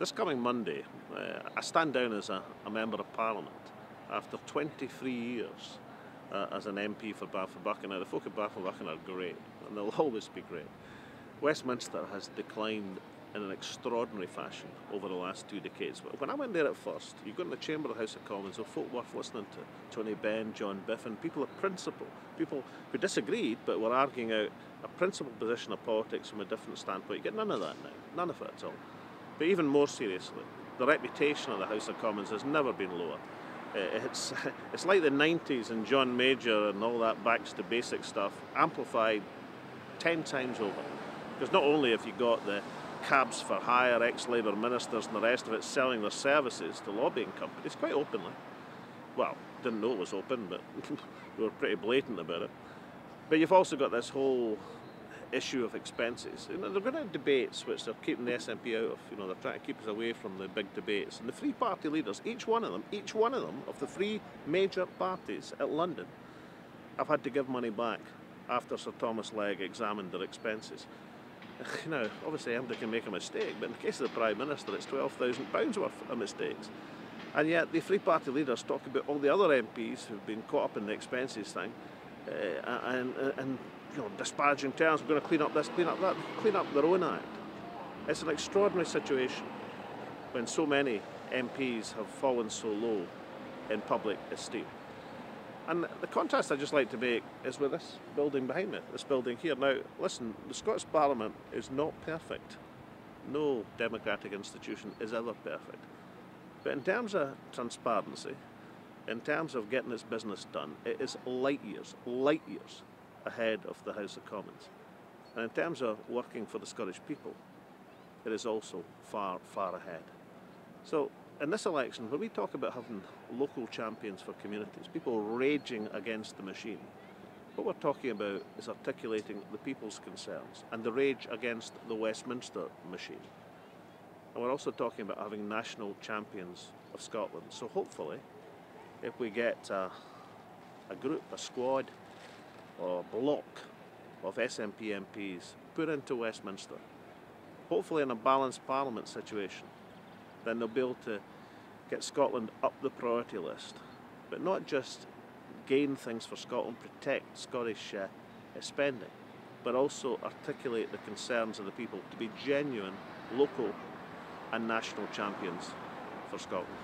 This coming Monday, I stand down as a Member of Parliament after 23 years as an MP for Banff and Buchan. Now, the folk of Banff and Buchan are great, and they'll always be great. Westminster has declined in an extraordinary fashion over the last 2 decades. When I went there at first, you go in the Chamber of the House of Commons, there were folk worth listening to. Tony Benn, John Biffin, people of principle, people who disagreed but were arguing out a principled position of politics from a different standpoint. You get none of that now, none of it at all. But even more seriously, the reputation of the House of Commons has never been lower. It's like the 90s and John Major and all that backs to basic stuff, amplified 10 times over. Because not only have you got the cabs for hire, ex-Labour ministers and the rest of it selling their services to lobbying companies quite openly. Well, didn't know it was open, but we were pretty blatant about it. But you've also got this whole issue of expenses. They're going to have debates which they're keeping the SNP out of. They're trying to keep us away from the big debates. And the three party leaders, each one of them of the three major parties at London, have had to give money back after Sir Thomas Legge examined their expenses. Obviously anybody can make a mistake, but in the case of the Prime Minister, it's £12,000 worth of mistakes. And yet the three party leaders talk about all the other MPs who've been caught up in the expenses thing, and disparaging terms. We're going to clean up this, clean up that, clean up their own act. It's an extraordinary situation when so many MPs have fallen so low in public esteem. And the contrast I'd just like to make is with this building behind me, this building here. Now, listen, the Scottish Parliament is not perfect. No democratic institution is ever perfect. But in terms of transparency, in terms of getting its business done, it is light years ahead of the House of Commons. And in terms of working for the Scottish people, it is also far, far ahead. So, in this election, when we talk about having local champions for communities, people raging against the machine, what we're talking about is articulating the people's concerns and the rage against the Westminster machine. And we're also talking about having national champions of Scotland. So hopefully, if we get a group, a squad, or block of SNP MPs put into Westminster, hopefully in a balanced Parliament situation, then they'll be able to get Scotland up the priority list, but not just gain things for Scotland, protect Scottish spending, but also articulate the concerns of the people to be genuine local and national champions for Scotland.